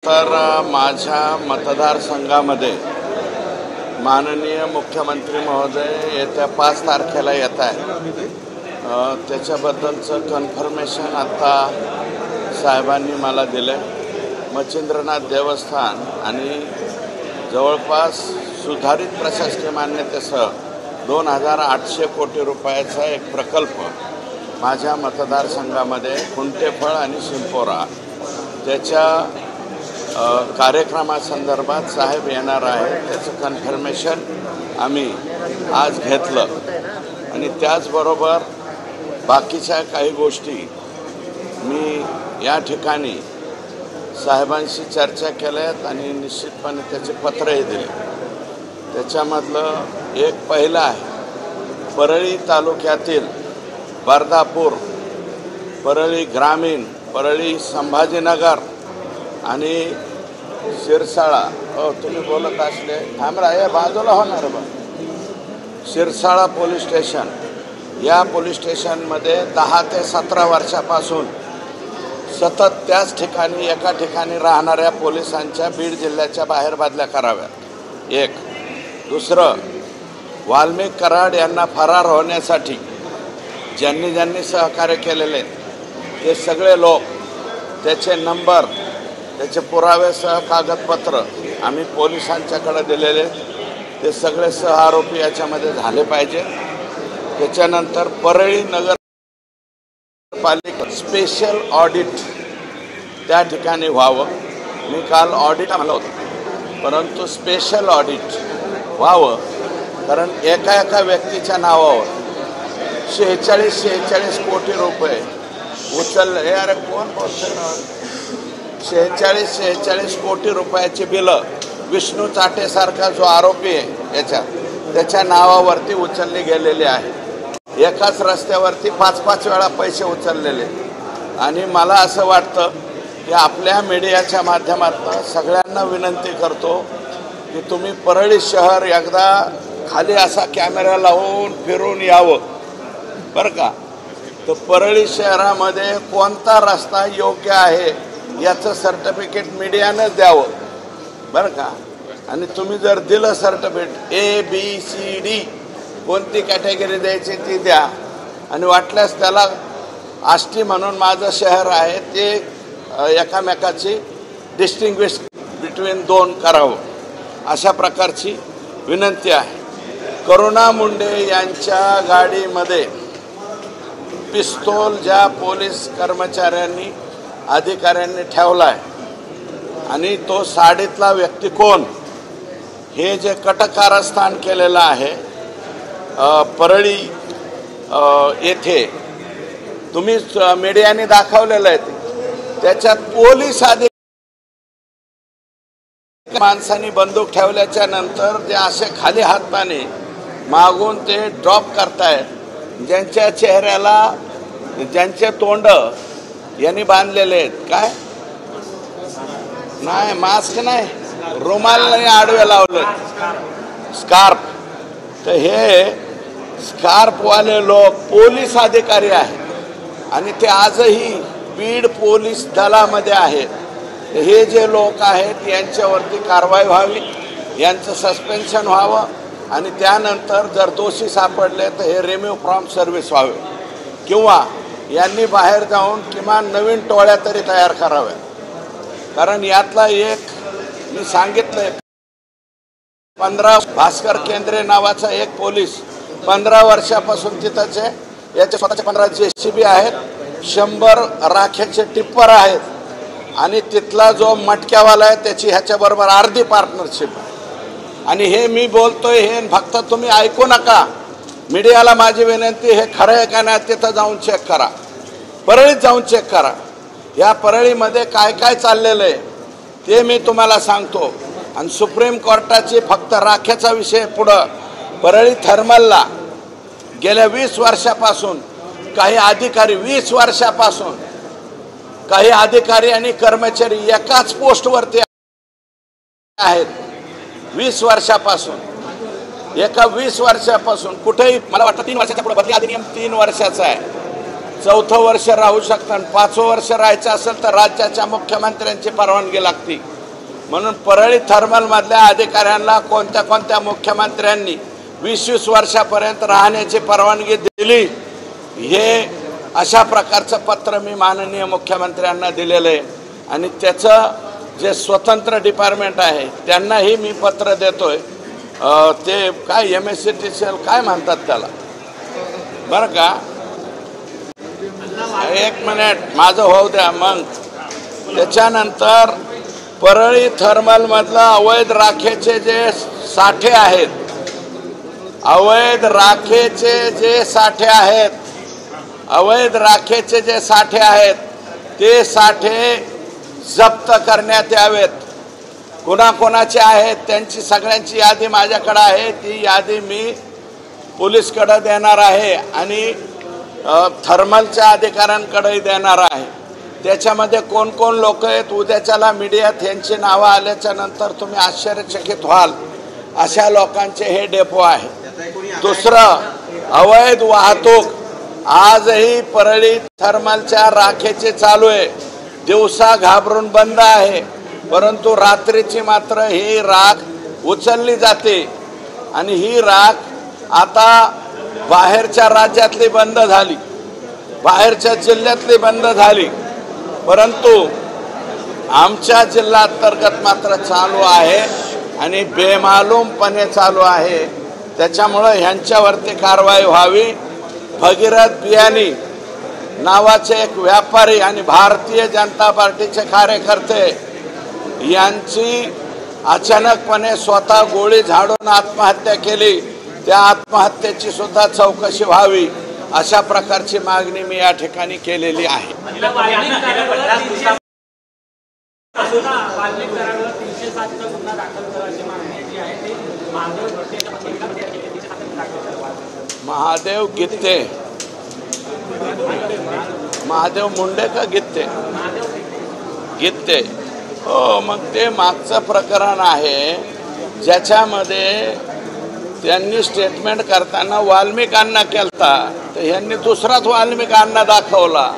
तर माझ्या मतदारसंघामध्ये माननीय मुख्यमंत्री महोदय येत्या 5 तारखेला येत आहे। त्याच्याबद्दलचं कन्फर्मेशन आता साहेबांनी मला दिलं। मच्छिंद्रनाथ देवस्थान आणि जवळपास सुधारित प्रशासकीय मान्यतेसह 2800 कोटी रुपयाचा एक प्रकल्प माझ्या मतदारसंघामध्ये कुंटेफळ आणि शिंपोरा त्याच्या कार्यक्रमासंदर्भात साहेब येणार आहे। त्याचं कन्फर्मेशन आम्ही आज घेतलं आणि त्याचबरोबर बाकीच्या काही गोष्टी मी या ठिकाणी साहेबांशी चर्चा केल्यात आणि निश्चितपणे त्याचे पत्रही दिले। त्याच्यामधलं एक पहिलं आहे परळी तालुक्यातील बर्दापूर, परळी ग्रामीण, परळी संभाजीनगर आणि शिरसाळा। तुम्ही बोलत असले थांबरा, हे बाजूला होणार बा। शिरसाळा पोलीस स्टेशन, या पोलीस स्टेशनमध्ये 10 ते 17 वर्षापासून सतत त्याच ठिकाणी एका ठिकाणी राहणाऱ्या पोलिसांच्या बीड जिल्ह्याच्या बाहेर बदल्या कराव्यात। एक दुसरं, वाल्मिक कराड यांना फरार होण्यासाठी ज्यांनी सहकार्य केलेले ते सगळे लोक, त्याचे नंबर, त्याचे पुरावेसह कागदपत्र आम्ही पोलिसांच्याकडे दिलेले, ते सगळे सह आरोपी याच्यामध्ये झाले पाहिजे। त्याच्यानंतर परळी नगरपालिका स्पेशल ऑडिट त्या ठिकाणी व्हावं। मी काल ऑडिट म्हणलं होतं, परंतु स्पेशल ऑडिट व्हावं, कारण एका व्यक्तीच्या नावावर 46 कोटी रुपये उचलले। हे अरे कोण बोलतोय? 46 कोटी रुपयाची बिलं विष्णू चाटेसारखा जो आरोपी आहे त्याच्या नावावरती उचलली गेलेली आहे। एकाच रस्त्यावरती 5-5 वेळा पैसे उचललेले। आणि मला असं वाटतं की आपल्या मीडियाच्या माध्यमातून सगळ्यांना विनंती करतो की तुम्ही परळी शहर एकदा खाली असा कॅमेरा लावून फिरून यावं बरं का। तर परळी शहरामध्ये कोणता रस्ता योग्य आहे याचं सर्टिफिकेट मीडियानंच द्यावं बरं का। आणि तुम्ही जर दिलं सर्टिफिकेट ABCD कोणती कॅटेगरी द्यायची ती द्या, आणि वाटल्यास त्याला आष्टी म्हणून माझं शहर आहे ते एकामेकाची डिस्टिंग्विश बिटवीन 2 करावं, अशा प्रकारची विनंती आहे। करुणा मुंडे यांच्या गाडीमध्ये पिस्तूल ज्या पोलीस कर्मचाऱ्यांनी अधिकाऱ्यांनी ठेवला आहे आणि तो साडीतला व्यक्ती कोण, हे जे कटकारस्थान केलेलं आहे परळी येथे, तुम्ही मीडियाने दाखवलेलं आहे, त्याच्यात पोलीस अधिकारी माणसांनी बंदूक ठेवल्याच्या नंतर ते असे खाली हाताने मागून ते ड्रॉप करतायत, ज्यांच्या चेहऱ्याला ज्यांचे तोंड यांनी बांधलेले आहेत, काय नाही मास्क नाही, रुमाल आडवे लावले, स्कार्फ। तर हे स्कार्फवाले लोक पोलीस अधिकारी आहेत आणि ते आजही बीड पोलीस दलामध्ये आहेत। हे जे लोक आहेत यांच्यावरती कारवाई व्हावी, यांचं सस्पेन्शन व्हावं आणि त्यानंतर जर दोषी सापडले तर हे रिमूव्ह फ्रॉम सर्व्हिस व्हावे, किंवा यांनी बाहेर जाऊन किमान नवीन टोळ्या तरी तयार कराव्या। कारण यातला एक मी सांगितलंय, 15 भास्कर केंद्रे नावाचा एक पोलीस 15 वर्षापासून तिथंच आहे। याचे स्वतःचे 15 JCB आहेत, 100 राख्याचे टिप्पर आहेत आणि तिथला जो मटक्यावाला आहे त्याची ह्याच्याबरोबर अर्धी पार्टनरशिप आहे। आणि हे मी बोलतोय हे फक्त तुम्ही ऐकू नका, मीडियाला माझी विनंती, हे खरं आहे का नाही तिथं जाऊन चेक करा, परळीत जाऊन चेक करा। या परळीमध्ये काय काय चाललेलं आहे ते मी तुम्हाला सांगतो। आणि सुप्रीम कोर्टाची फक्त राख्याचा विषय पुढं, परळी थर्मलला गेल्या 20 वर्षापासून काही अधिकारी, 20 वर्षापासून काही अधिकारी आणि कर्मचारी एकाच पोस्टवरती आहेत। 20 वर्षापासून, एका 20 वर्षापासून कुठेही, मला वाटतं 3 वर्षाच्या पुढे बदली अधिनियम 3 वर्षाचा आहे, चौथं वर्ष राहू शकतात, 5वं वर्ष राहायचं असेल तर राज्याच्या मुख्यमंत्र्यांची परवानगी लागते. म्हणून परळी थर्मलमधल्या अधिकाऱ्यांना कोणत्या कोणत्या मुख्यमंत्र्यांनी 20-20 वर्षापर्यंत राहण्याची परवानगी दिली, हे अशा प्रकारचं पत्र मी माननीय मुख्यमंत्र्यांना दिलेलं आहे. आणि त्याचं जे स्वतंत्र डिपार्टमेंट आहे त्यांनाही मी पत्र देतोय. ते काय MSCTCL काय म्हणतात त्याला, बरं का, एक मिनिट माझं होऊ द्या. मग त्याच्यानंतर परळी थर्मलमधलं अवैध राखेचे जे साठे आहेत, अवैध राखेचे जे साठे आहेत, अवैध राखेचे जे साठे आहेत ते साठे जप्त करण्यात यावेत. कोणाकोणाचे आहेत त्यांची सगळ्यांची यादी माझ्याकडे आहे. ती यादी मी पोलीसकडे देणार आहे आणि थर्मलच्या अधिकाऱ्यांकडेही देणार आहे. त्याच्यामध्ये कोण कोण लोक आहेत, उद्याच्याला मीडियात यांची नावं आल्याच्या नंतर तुम्ही आश्चर्यचकित व्हाल, अशा लोकांचे हे डेपो आहे. दुसरं, अवैध वाहतूक आजही परळी थर्मलच्या राखेचे चालू आहे. दिवसा घाबरून बंद आहे, परंतु रात्रीची मात्र ही राख उचलली जाते. आणि ही राख आता बाहेरच्या राज्यातली बंद झाली, बाहेरच्या जिल्ह्यातली बंद झाली, परंतु आमच्या जिल्हा अंतर्गत मात्र चालू आहे आणि बेमालूमपणे चालू आहे. त्याच्यामुळं ह्यांच्यावरती कारवाई व्हावी. भगीरथ बियाणी नावाचे एक व्यापारी आणि भारतीय जनता पार्टीचे कार्यकर्ते यांची अचानकपणे स्वतः गोळी झाडून आत्महत्या केली, त्या आत्महत्येची सुद्धा चौकशी व्हावी, अशा प्रकारची मागणी मी या ठिकाणी केलेली आहे. महादेव गित्ते, महादेव मुंडे का गित्ते, गित्ते, हो. मग ते मागचं प्रकरण आहे ज्याच्यामध्ये त्यांनी स्टेटमेंट करताना वाल्मिकांना केलता, तर ह्यांनी दुसराच वाल्मिकांना दाखवला.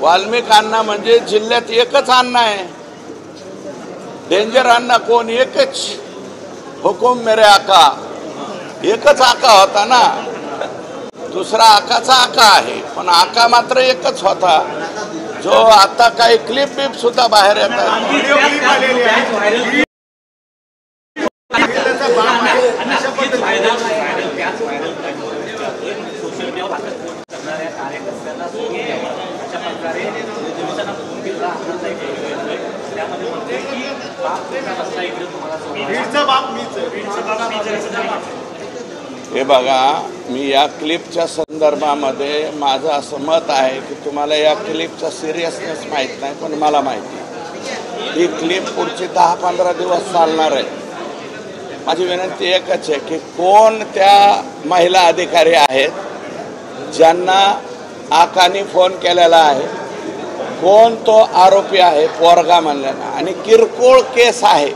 वाल्मिकांना म्हणजे जिल्ह्यात एकच अण्णा आहे, डेंजर अण्णा कोण, एकच, हुकुम मेरे आका, एकच आका होता ना, दुसरा आकाचा आका आहे, पण आका मात्र एकच होता, जो आता काही क्लिप बिप सुद्धा बाहेर येतात. हे बघा, मी या क्लिपच्या संदर्भामध्ये माझं असं मत आहे की तुम्हाला या क्लिपचा सिरियसनेस माहीत नाही, पण मला माहिती आहे ही क्लिप पुढचे 10-15 दिवस चालणार आहे. माझी विनंती एकच आहे की कोण त्या महिला अधिकारी आहेत ज्यांना आकानी फोन केलेला आहे, कोण तो आरोपी आहे पोरगा म्हणल्यानं, आणि किरकोळ केस आहे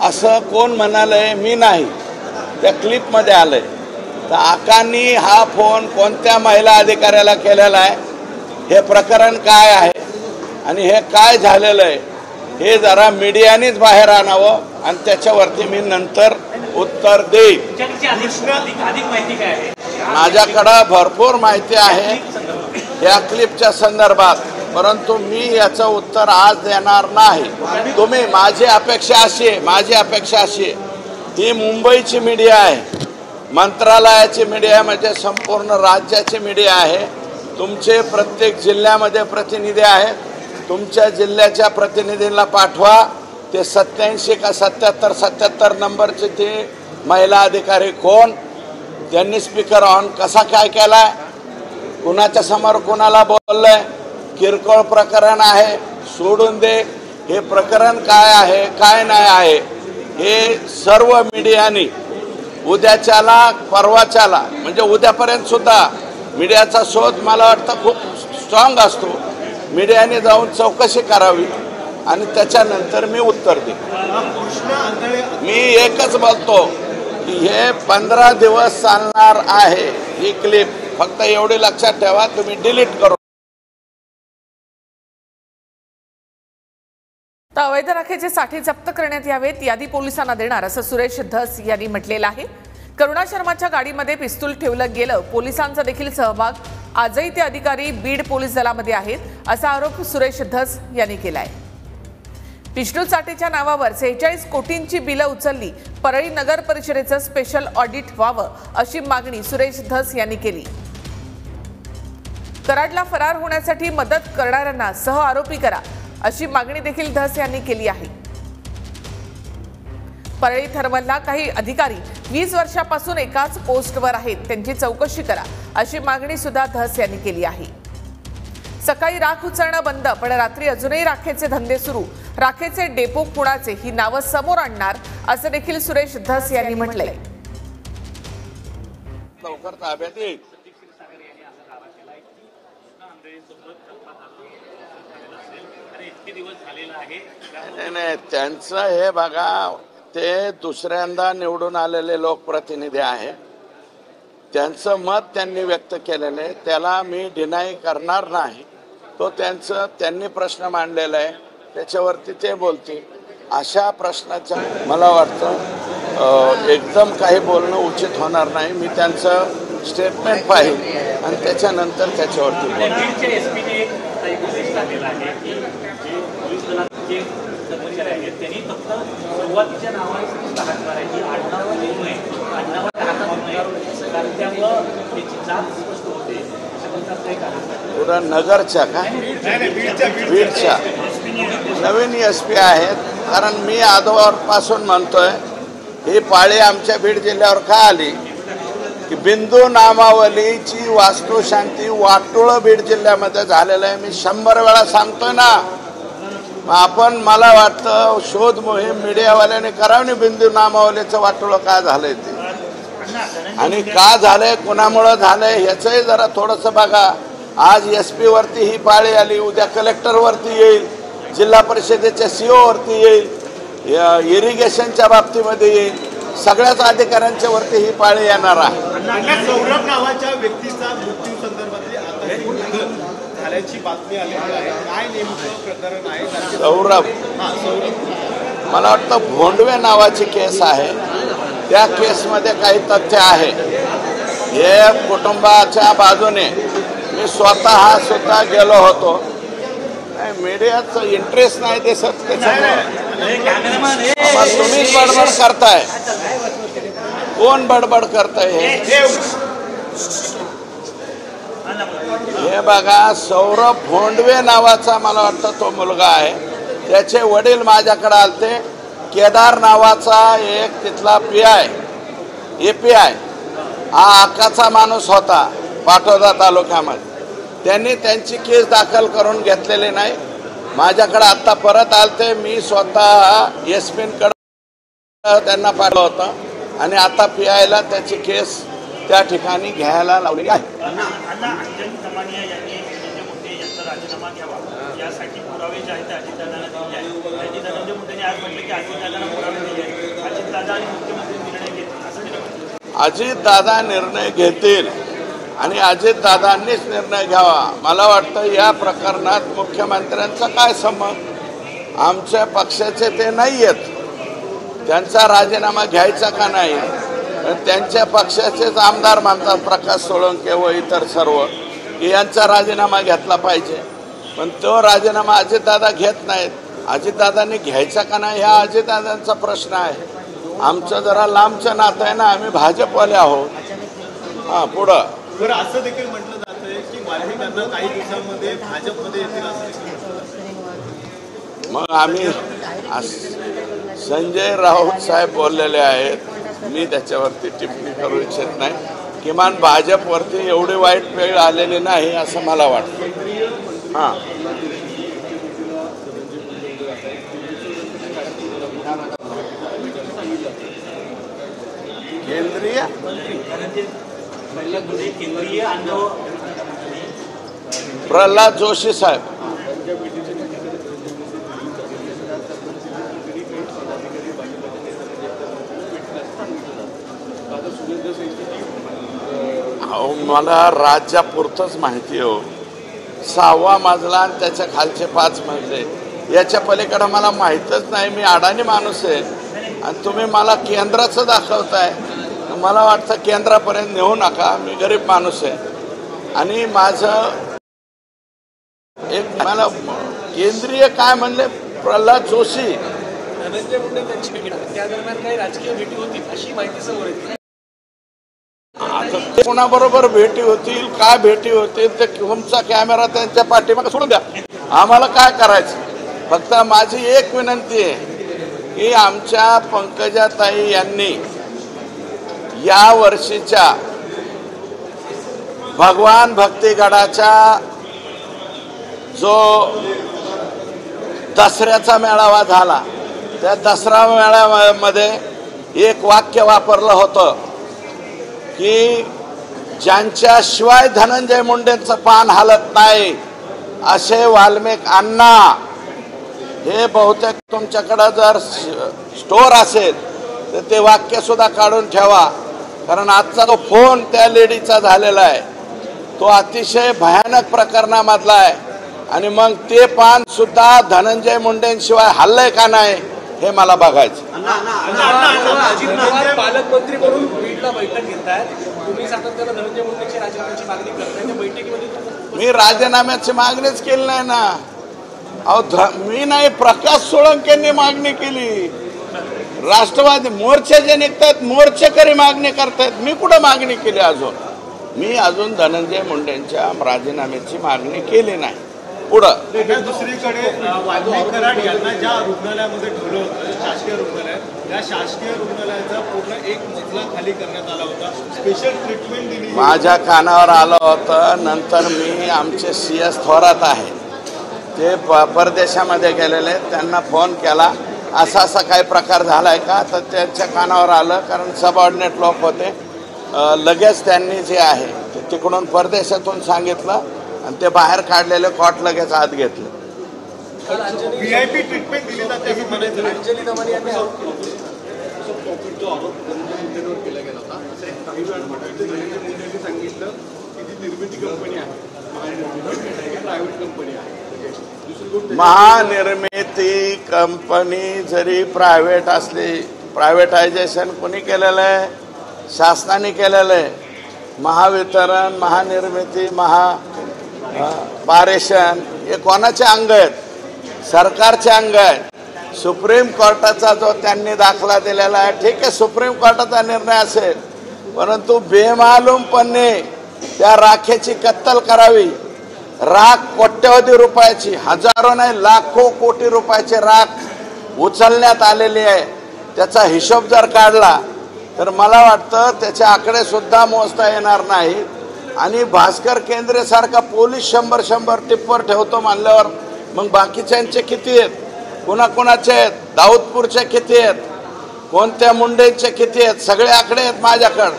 असं कोण म्हणालंय, मी नाही, त्या क्लिपमध्ये आलंय. तर आकांनी हा फोन कोणत्या महिला अधिकाऱ्याला केलेला आहे, हे प्रकरण काय आहे आणि हे काय झालेलं आहे हे जरा मीडियानेच बाहेर आणावं आणि त्याच्यावरती मी नंतर उत्तर देईन. माझ्याकडं भरपूर माहिती आहे या क्लिपच्या संदर्भात, परंतु मी याचं उत्तर आज देणार नाही. तुम्ही, माझी अपेक्षा अशी आहे, ही मुंबईची मीडिया आहे, मंत्रालयाची मीडिया म्हणजे संपूर्ण राज्याची मीडिया आहे. तुमचे प्रत्येक जिल्ह्यामध्ये प्रतिनिधी आहेत, तुमच्या जिल्ह्याच्या प्रतिनिधींना पाठवा. ते 87 का 77 नंबरचे ते महिला अधिकारी कोण, त्यांनी स्पीकर ऑन कसा काय केलाय, कुणाच्या समोर कुणाला बोललंय, किरकोळ प्रकरण आहे, सोडून दे. हे प्रकरण काय आहे काय नाही आहे हे सर्व मीडियानी उद्याच्याला परवाच्याला म्हणजे उद्यापर्यंत सुद्धा मीडियाचा शोध मला वाटतं खूप स्ट्रॉंग असतो. मीडियाने जाऊन चौकशी करावी आणि त्याच्यानंतर मी उत्तर देईन. मी एकच बोलतो की हे 15 दिवस चालणार आहे ही क्लिप. फक्त एवढे लक्षात ठेवा, तुम्ही डिलीट करू. तर अवैध राखेचे साठे जप्त करण्यात यावेत, यादी पोलिसांना देणार असं सुरेश धस यांनी म्हटलेलं आहे. करुणा शर्माच्या गाडीमध्ये पिस्तूल ठेवलं गेलं, पोलिसांचा देखील सहभाग. आजही ते अधिकारी बीड पोलीस दलामध्ये आहेत असा आरोप सुरेश धस यांनी केलाय. विष्णू चाटेच्या नावावर 46 कोटींची बिलं उचलली, परळी नगर परिषदेचं स्पेशल ऑडिट व्हावं अशी मागणी सुरेश धस यांनी केली. कराडला फरार होण्यासाठी मदत करणाऱ्यांना सह आरोपी करा अशी मागणी देखील धस यांनी केली आहे. परळी थर्मलला काही अधिकारी 20 वर्षापासून एकाच पोस्टवर आहेत, त्यांची चौकशी करा अशी मागणी सुद्धा धस यांनी केली आहे. सकाळी राख उचलणं बंद, पण रात्री अजूनही राखेचे धंदे सुरू. राखेचे डेपो कुणाचे ही नावं समोर आणणार असं देखील सुरेश धस यांनी म्हटलंय. लवकर ताब्यात येईल. नाही, त्यांचं हे बघा, ते दुसऱ्यांदा निवडून आलेले लोकप्रतिनिधी आहे, त्यांचं मत त्यांनी व्यक्त केलेलं आहे, त्याला मी डिनाय करणार नाही. तो त्यांनी प्रश्न मांडलेला आहे, त्याच्यावरती ते बोलतील. अशा प्रश्नाच्या मला वाटतं एकदम काही बोलणं उचित होणार नाही. मी त्यांचं स्टेटमेंट पाहिजे आणि त्याच्यानंतर त्याच्यावरती पुरा नगरच्या का बीडच्या नवीन SP आहेत. कारण मी आजोबापासून म्हणतोय, ही पाळी आमच्या बीड जिल्ह्यावर का आली की बिंदू नामावलीची वास्तुशांती वाटोळं बीड जिल्ह्यामध्ये झालेलं आहे. मी 100 वेळा सांगतोय ना. आपण मला वाटतं शोध मोहीम मीडियावाल्याने करावी, बिंदू नामावलीचं वाटोळं का झालंय ते आणि का झालंय, कोणामुळं झालंय ह्याचंही जरा थोडंसं बघा. आज SP वरती ही पाळी आली, उद्या कलेक्टर वरती येईल, जिल्हा परिषदेच्या CO वरती येईल, इरिगेशनच्या बाबतीमध्ये येईल, सगळ्याच अधिकाऱ्यांच्या वरती ही पाळी येणार आहे. सौरभ नावाच्या व्यक्तीचा मृत्यू संदर्भातली झाल्याची बातमी आलेली आहे, काय नेमकं प्रकरण आहे? सौरभ मला वाटतं भोंडवे नावाची केस आहे, त्या केसमध्ये काही तथ्य आहे. हे कुटुंबाच्या बाजूने मी स्वतः सुद्धा गेलो होतो. मीडियाचं इंटरेस्ट नाही दिसत, तुम्हीच बडबड करताय. कोण बडबड करताय? हे बघा, सौरभ भोंडवे नावाचा मला वाटतं तो मुलगा आहे. त्याचे वडील माझ्याकडे आलते. केदार नावाचा एक तिथला API हा हक्काचा माणूस होता पाटोदा तालुक्यामध्ये. त्यांनी त्यांची केस दाखल करून घेतलेली नाही. माझ्याकडे आत्ता परत आलते. मी स्वतः SP-कडे त्यांना पाठवलं होतं आणि आता PIला त्याची केस त्या ठिकाणी घ्यायला लावली आहे. अजितदादा निर्णय घेतील आणि अजितदादांनीच निर्णय घ्यावा. मला वाटतं या प्रकरणात मुख्यमंत्र्यांचा काय संबंध? आमच्या पक्षाचे ते नाही आहेत. त्यांचा राजीनामा घ्यायचा का नाही? त्यांच्या पक्षाचेच आमदार म्हणतात प्रकाश सोळंके व इतर सर्व की यांचा राजीनामा घेतला पाहिजे, पण तो राजीनामा अजितदादा घेत नाहीत. अजितदादांनी घ्यायचा का नाही हा अजितदादांचा प्रश्न आहे. आमचं जरा लांबचं नातं आहे ना, आम्ही भाजपवाले आहोत. हां, पुढं बरं, असं देखील म्हटलं जातंय की मालवीकांना काही दिवसांमध्ये भाजपमध्ये येतील असं. मग आम्ही संजय राऊत साहेब बोललेले आहेत, मी त्याच्यावरती टिप्पणी करू इच्छित नाही. किमान भाजपवरती एवढी वाईट वेळ आलेली नाही असं मला वाटतं. हां, केंद्रीय प्रल्हाद जोशी साहेब. मला राज्यापुरतंच माहिती हो, 6वा मजला आणि त्याच्या खालचे 5 मजले, याच्या पलीकडे मला माहीतच नाही. मी अडाणी माणूस आहे आणि तुम्ही मला केंद्राचं दाखवताय. मला वाटतं केंद्रापर्यंत नेऊ नका, मी गरीब माणूस आहे. आणि माझं एक मला केंद्रीय काय म्हणले, प्रल्हाद जोशी, धनंजय मुंडे त्यांची भेट, त्या दरम्यान काही राजकीय भेटी होती अशी माहिती समोर येते. आता ते कोणाबरोबर भेटी होतील, काय भेटी होतील, ते तुमचा कॅमेरा त्यांच्या पाठीमागे सोडून द्या, आम्हाला काय करायचं. फक्त माझी एक विनंती आहे की आमच्या पंकजाताई यांनी या वर्षीच्या भगवान भक्तिगडाच्या जो दसऱ्याचा मेळावा झाला, त्या दसरा मेळाव्यामध्ये एक वाक्य वापरलं होतं की ज्यांच्याशिवाय धनंजय मुंडेंचं पान हलत नाही असे वाल्मिक अण्णा. हे बहुतेक तुमच्याकडं जर स्टोअर असेल तर ते वाक्य सुद्धा काढून ठेवा, कारण आजचा तो फोन त्या लेडीचा झालेला आहे तो अतिशय भयानक प्रकरणामधला आहे. आणि मग ते पान सुद्धा धनंजय मुंडेंशिवाय हल्लंय का नाही हे मला बघायचं. पालकमंत्री म्हणून बीडला बैठक घेतात, तुम्ही सातत्यानं धनंजय मुंडेंची राजीनाम्याची मागणी करताय. त्या बैठकीमध्ये मी राजीनाम्याची मागणीच केली नाही ना. अहो मी नाही, प्रकाश सोळंकेंनी मागणी केली. राष्ट्रवादी मोर्चे जे निघतात मोर्चेकरी मागणी करतायत, मी कुठं मागणी केली अजून. मी अजून धनंजय मुंडेंच्या राजीनाम्याची मागणी केली नाही. पुढं दुसरीकडे वाल्मिक कराड यांना ज्या रुग्णालयामध्ये ठेवलं होतं, शासकीय रुग्णालय, त्या शासकीय रुग्णालयाचा पूर्ण एक मजला खाली करण्यात आला होता, स्पेशल ट्रीटमेंट दिली. माझ्या कानावर आलं होतं. नंतर मी आमचे CS थोरात आहे, ते परदेशामध्ये गेलेले, त्यांना फोन केला असा काही प्रकार झालाय का, तर त्यांच्या कानावर आलं. कारण सबऑर्डिनेट लोक होते. लगेच त्यांनी जे आहे ते तिकडून परदेशातून सांगितलं आणि ते बाहेर काढलेले कॉट लगेच आत घेतले. VIP ट्रीटमेंट दिली जाते असं म्हणायचं. अंजली दमानी यांनी जो आरोप धनंजय मुंडेंवर केला गेला होता, काही धनंजय मुंडेंनी सांगितलं की ती निर्मिती कंपनी आहे, प्रायव्हेट कंपनी आहे. महानिर्मिती कंपनी जरी प्रायव्हेट असली, प्रायव्हेटायझेशन कोणी केलेलं आहे? शासनाने केलेलं आहे. महावितरण, महानिर्मिती, पारेषण हे कोणाचे अंग आहेत? सरकारचे अंग आहेत. सुप्रीम कोर्टाचा जो त्यांनी दाखला दिलेला आहे, ठीक आहे, सुप्रीम कोर्टाचा निर्णय असेल, परंतु बेमालूमपणे त्या राखेची कत्तल करावी. राख कोट्यवधी रुपयाची, हजारो नाही लाखो कोटी रुपयाची राख उचलण्यात आलेली आहे. त्याचा हिशोब जर काढला तर मला वाटतं त्याचे आकडे सुद्धा मोजता येणार नाही. आणि भास्कर केंद्रेसारखा पोलीस 100 टिप्पर ठेवतो मानल्यावर मग बाकीच्यांचे किती आहेत? कुणाकुणाचे आहेत? दाऊदपूरचे किती आहेत? कोणत्या मुंडेंचे किती आहेत? सगळे आकडे आहेत माझ्याकडं.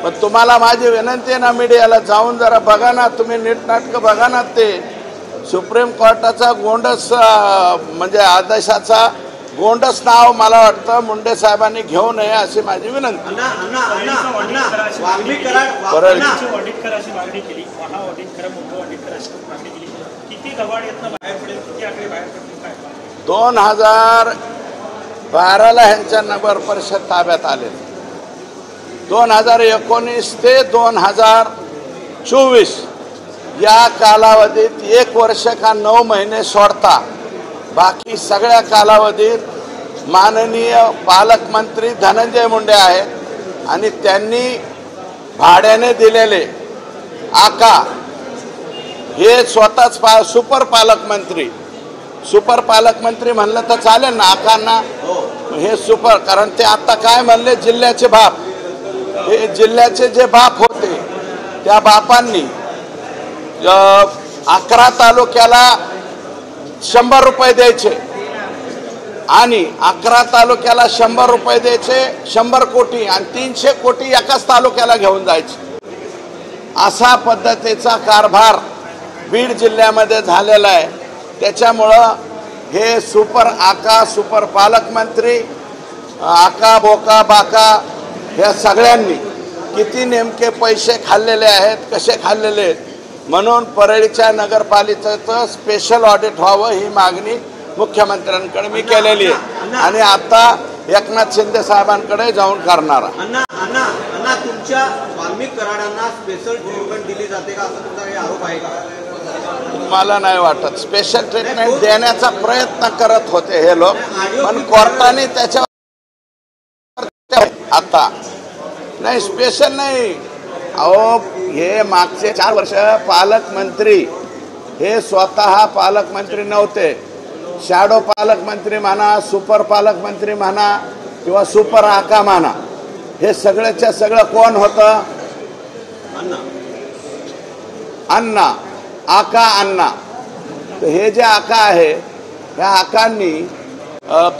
पण तुम्हाला माझी विनंती आहे ना, मीडियाला जाऊन जरा बघा ना, तुम्ही नीटनाटकं बघा ना. ते सुप्रीम कोर्टाचा गोंडस म्हणजे आदेशाचा गोंडस नाव मला वाटतं मुंडे साहेबांनी घेऊ नये अशी माझी विनंती. किती 2012ला ह्यांच्या नगर परिषद ताब्यात आले. 2019 ते 2024 या कालावधीत 1 वर्ष का 9 महिने सोडता बाकी सगळ्या कालावधीत माननीय पालकमंत्री धनंजय मुंडे आहेत. आणि त्यांनी भाड्याने दिलेले आका हे स्वतःच सुपर पालकमंत्री. सुपर पालकमंत्री म्हणलं तर चालेल ना आकांना? हे सुपर, कारण ते आता काय म्हणले, जिल्ह्याचे बाप. हे जिल्ह्याचे जे बाप होते त्या बापांनी 11 तालुक्याला 100 रुपये द्यायचे आणि 11 तालुक्याला 100 रुपये द्यायचे, 100 कोटी आणि 300 कोटी एकाच तालुक्याला घेऊन जायचे. असा पद्धतीचा कारभार बीड जिल्ह्यामध्ये झालेला आहे. त्याच्यामुळं हे सुपर आका, सुपर पालकमंत्री, आका बोका बाका ह्या सगळ्यांनी किती नेमके पैसे खाल्लेले आहेत, कसे खाल्लेले आहेत, म्हणून परळीच्या नगरपालिकेचं स्पेशल ऑडिट व्हावं ही मागणी मुख्यमंत्र्यांकडे मी केलेली आहे आणि आता एकनाथ शिंदे साहेबांकडे जाऊन करणार आहे. अण्णा तुमच्या वाल्मिक कराडांना स्पेशल ट्रीटमेंट दिली जाते का असं तुमचा काही आरोप आहे का? मला नाही वाटत. स्पेशल ट्रीटमेंट देण्याचा प्रयत्न करत होते हे लोक, पण कोर्टाने त्याच्यावर आता नाही, स्पेशल नाही. अहो हे मागचे 4 वर्ष पालकमंत्री हे स्वतः पालकमंत्री नव्हते. शॅडो पालकमंत्री म्हणा, सुपर पालकमंत्री म्हणा किंवा सुपर आका म्हणा, हे सगळ्याच्या सगळं कोण होतं? अण्णा, आका अण्णा. तर हे जे आका आहे, ह्या आकांनी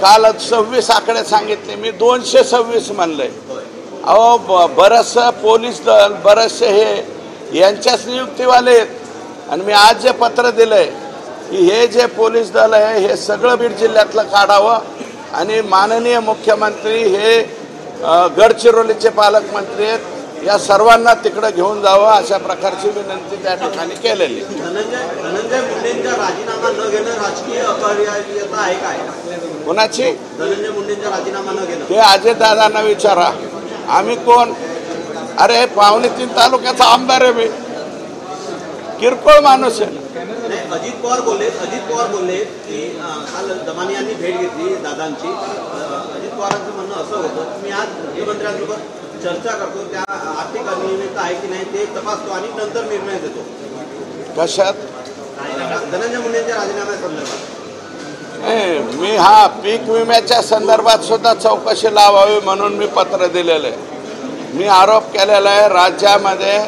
काल 26 आकडे सांगितले, मी 226 म्हणलंय. अहो बरचसं पोलीस दल, बरेचसे हे यांच्याच नियुक्तीवाले आहेत. आणि मी आज जे पत्र दिलंय की हे जे पोलीस दल आहे हे सगळं बीड जिल्ह्यातलं काढावं आणि माननीय मुख्यमंत्री हे गडचिरोलीचे पालकमंत्री आहेत, या सर्वांना तिकडे घेऊन जावं अशा प्रकारची विनंती त्या ठिकाणी केलेली. धनंजय मुंडेंचा राजीनामा न घेणं राजकीय अपरिहार्यता आहे काय? कोणाची? धनंजय मुंडेंचा राजीनामा न घेणं. ते अजितदादांना विचारा. आम्ही कोण? अरे 3.5 तालुक्याचा आमदार आहे मी, किरकोळ माणूस आहे. अजित पवार बोलले की काल दमानी यांनी भेट घेतली दादांची. अजित पवारांचं म्हणणं असं होतं मी आज मुख्यमंत्र्यांसोबत चर्चा करतो, त्या आर्थिक अनियमितता आहे की नाही ते तपासतो आणि नंतर निर्णय देतो. कशात? धनंजय मुंडेंच्या राजीनाम्यासंदर्भात मी पीक विम्याच्या संदर्भात सुद्धा चौकशी लावावी म्हणून मी पत्र दिलेलं आहे. मी आरोप केलेला आहे राज्यामध्ये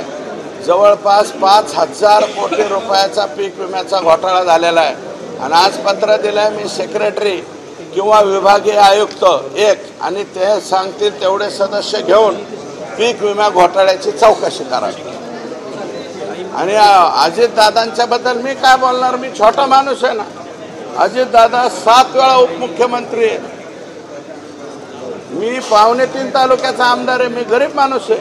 जवळपास 5,000 कोटी रुपयाचा पीक विम्याचा घोटाळा झालेला आहे. आणि आज पत्र दिलं आहे मी सेक्रेटरी किंवा विभागीय आयुक्त एक आणि ते सांगतील तेवढे सदस्य घेऊन पीक विमा घोटाळ्याची चौकशी करावी. आणि अजितदादांच्या बद्दल मी काय बोलणार? मी छोटा माणूस आहे ना. अजितदादा 7 वेळा उपमुख्यमंत्री आहे. मी 3.5 तालुक्याचा आमदार आहे. मी गरीब माणूस आहे.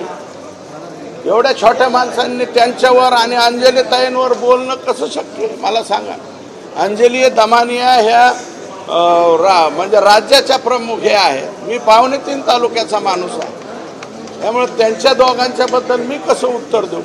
एवढ्या छोट्या माणसांनी त्यांच्यावर आणि अंजलीताईंवर बोलणं कसं शक्य आहे मला सांगा. अंजली दमानिया ह्या म्हणजे राज्याच्या प्रमुख हे आहे. मी 3.5 तालुक्याचा माणूस आहे. त्यामुळे त्यांच्या दोघांच्या बद्दल मी कसं उत्तर देऊ?